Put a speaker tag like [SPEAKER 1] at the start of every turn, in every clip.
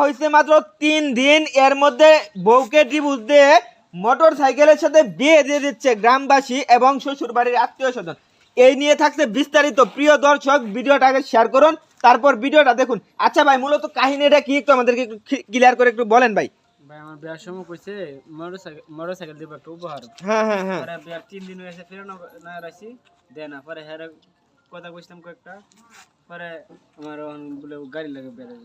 [SPEAKER 1] হয়েছে মাত্র 3 দিন, এর মধ্যে বউকে ডিভোর্স দিয়ে মোটর সাইকেলের সাথে বিয়ে দিয়ে দিচ্ছে গ্রামবাসী এবং শ্বশুর বাড়ির আত্মীয় স্বজন। এই নিয়ে থাকছে বিস্তারিত। প্রিয় দর্শক, ভিডিওটাকে শেয়ার করুন, তারপর ভিডিওটা দেখুন। আচ্ছা ভাই, মূলত কাহিনীটা কি একটু আমাদেরকে একটু ক্লিয়ার করে একটু বলেন ভাই।
[SPEAKER 2] ভাই আমার বিয়ার সময় কইছে মোটরসাইকেল দিব একটা উপহার।
[SPEAKER 1] হ্যাঁ হ্যাঁ হ্যাঁ।
[SPEAKER 2] পরে বিয়ার 3 দিন হয়েছে ফেরানো না রাখছি দেয় না। পরে হ্যাঁ কথা কইছিলাম কয়েকটা, পরে আমার বলে গাড়ি লাগে বেড়ে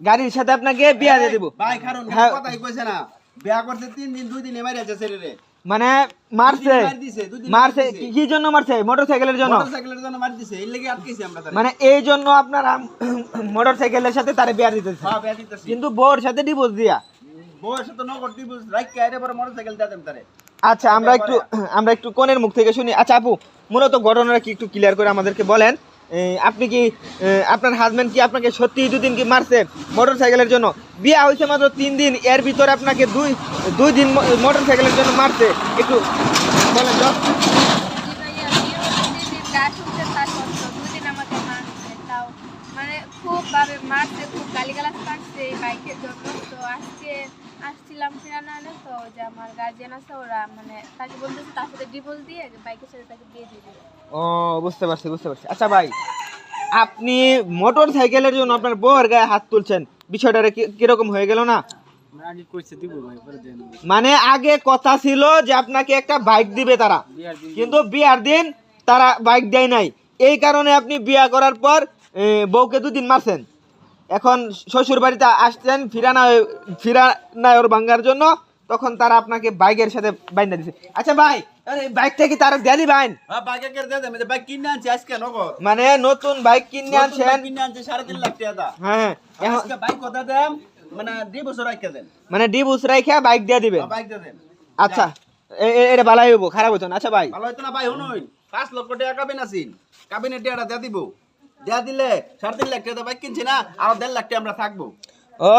[SPEAKER 1] গাড়ির সাথে আপনাকে বিয়া দিয়ে দিব
[SPEAKER 3] ভাই কারণ
[SPEAKER 1] হ্যাঁ।
[SPEAKER 3] কথাই কইছে না, বিয়া করছে 3 দিন 2 দিনে মারিয়াছে ছেলেরে।
[SPEAKER 1] মানে মারছে
[SPEAKER 3] দুদিন
[SPEAKER 1] মারছে কি জন্য মারছে? মোটরসাইকেলের জন্য।
[SPEAKER 3] মোটরসাইকেলের জন্য মার দিছে, এর লাগি আটকেছি আমরা তারে।
[SPEAKER 1] মানে এই জন্য আপনারা মোটরসাইকেলের সাথে তারে বিয়া দিতেছে,
[SPEAKER 3] হ্যাঁ বিয়া দিতেছি,
[SPEAKER 1] কিন্তু বউর সাথে ডিভোর্স দিয়া।
[SPEAKER 3] বউয়ের সাথে নগদ ডিভোর্স রাখকে আইরে পরে মোটরসাইকেল দাদেন তারে।
[SPEAKER 1] আচ্ছা, আমরা একটু কোনের মুখ থেকে শুনি। আচ্ছা আপু, মূলত ঘটনাটা কি একটু ক্লিয়ার করে আমাদেরকে বলেন। আপনি কি আপনার হাজবেন্ড কি আপনাকে সত্যি দুদিন কি মারছে মোটরসাইকেলের জন্য? বিয়া হয়েছে মাত্র 3 দিন, এর ভিতরে আপনাকে দুই দিন মোটরসাইকেলের জন্য মারছে, একটু বলেন তো।
[SPEAKER 4] মানে খুব ভাবে মারছে, খুব গালিগালাজ কাটছে এই বাইকের জন্য। তো আজকে আসছিলাম ফেরানো, তো যে আমার গার্জিয়ান আছে ওরা মানে তাকে বলতেছে তার সাথে ডিভোর্স দিয়ে বাইকের সাথে তাকে দিয়ে দিবে।
[SPEAKER 1] ও বুঝতে পারছি। আচ্ছা ভাই, আপনি মোটর সাইকেলের জন্য আপনার বউয়ের গায়ে হাত তুলছেন, বিষয়টা কিরকম হয়ে গেল না?
[SPEAKER 2] আগে কইছে দিব ভাই, পরে দেন।
[SPEAKER 1] মানে আগে কথা ছিল যে আপনাকে একটা বাইক দিবে তারা,
[SPEAKER 2] বিয়ার দিন
[SPEAKER 1] কিন্তু বিয়ার দিন তারা বাইক দেয় নাই। এই কারণে আপনি বিয়া করার পর বউকে 2 দিন মারছেন। এখন শ্বশুর বাড়িতে আসছেন ফিরানায়র ভাঙ্গার জন্য, তখন তারা আপনাকে বাইকের সাথে বাইন্ধা দিছে। আচ্ছা ভাই, বাইকটা কি তারা দেয়ালি বাইন?
[SPEAKER 3] হ্যাঁ বাইকে কে দে দে, বাইক কিনে আনছি আজকে নগদ।
[SPEAKER 1] মানে নতুন বাইক কিনে আনছেন?
[SPEAKER 3] কিনে আনছি 3.5 লাখ টাকা দা।
[SPEAKER 1] হ্যাঁ, এখন
[SPEAKER 3] আজকে বাইক কথা দেন, মানে 2 বছর রাখকে দেন।
[SPEAKER 1] মানে ডিভোর্স রাইখা বাইক দিয়ে দিবেন?
[SPEAKER 3] বাইক দে দেন।
[SPEAKER 1] আচ্ছা, এটা ভালো হইব, খারাপ হইতো না। আচ্ছা ভাই,
[SPEAKER 3] ভালো হইতো না ভাই, শুনুন 5 লক্ষ টাকা কাবিন আছিন, কাবিনের টাকাটা দেয়া দিব। দেয়া দিলে 3.5 লাখ টাকা বাইক কিনছি না, আর 1.5 লাখ টাকা আমরা থাকবো।
[SPEAKER 1] ও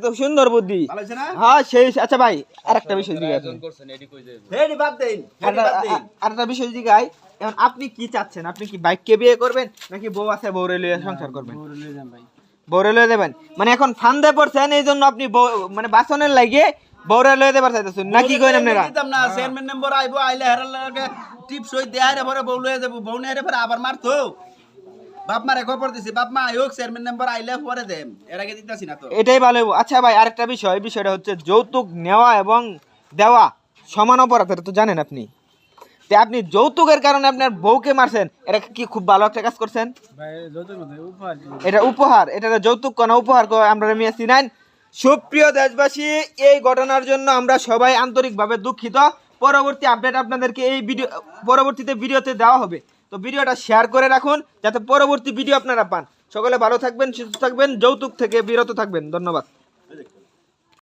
[SPEAKER 1] তো সুন্দর বুদ্ধি।
[SPEAKER 3] ভালো হইছে না?
[SPEAKER 1] হ্যাঁ সেই। আচ্ছা ভাই, আরেকটা বিষয় জিজ্ঞাসা
[SPEAKER 3] হেডি বাদ দেন, হেডি বাদ দেন।
[SPEAKER 1] আরেকটা বিষয় জিজ্ঞাসা, এখন আপনি কি চাচ্ছেন? আপনি কি বাইককে বিয়ে করবেন নাকি বউ আছে বউরে লইয়া সংসার করবেন?
[SPEAKER 2] বড় লয়ে যান ভাই।
[SPEAKER 1] বউরে লইয়া দেবেন মানে এখন ফান্দে পড়ছেন, এই জন্য আপনি মানে বাসনের লাগে বউরে লইয়া দেবার চাইতেছেন নাকি কইন আপনারা?
[SPEAKER 3] দিতাম না, চেয়ারম্যান নম্বর আইবো, আইলে হেরার লাগে টিপস হই দেয়া রে পরে বউ লয়ে যাব, বউ নেরে পরে আবার মারতো। বাপ মারে খবর দিছি, বাপ মা আইওক চেয়ারম্যান নম্বর আইলে পরে দেম, এর আগে দিতাছি না তো।
[SPEAKER 1] এটাই ভালো হইব। আচ্ছা ভাই, আরেকটা বিষয়টা হচ্ছে যৌতুক নেওয়া এবং দেওয়া সমান অপরাধ, এটা তো জানেন আপনি। তে আপনি যৌতুকের কারণে আপনার বউকে মারছেন, এটা কি খুব ভালো একটা কাজ করছেন?
[SPEAKER 2] ভাই যত কথা উপহার দিন।
[SPEAKER 1] এটা উপহার, এটা যৌতুক কোন উপহার আমরা মিয়া চিনাইন। সুপ্রিয় দেশবাসী, এই ঘটনার জন্য আমরা সবাই আন্তরিকভাবে দুঃখিত। পরবর্তী আপডেট আপনাদেরকে পরবর্তীতে ভিডিওতে দেওয়া হবে। তো ভিডিওটা শেয়ার করে রাখুন যাতে পরবর্তী ভিডিও আপনারা পান। সকলে ভালো থাকবেন, সুস্থ থাকবেন, যৌতুক থেকে বিরত থাকবেন। ধন্যবাদ।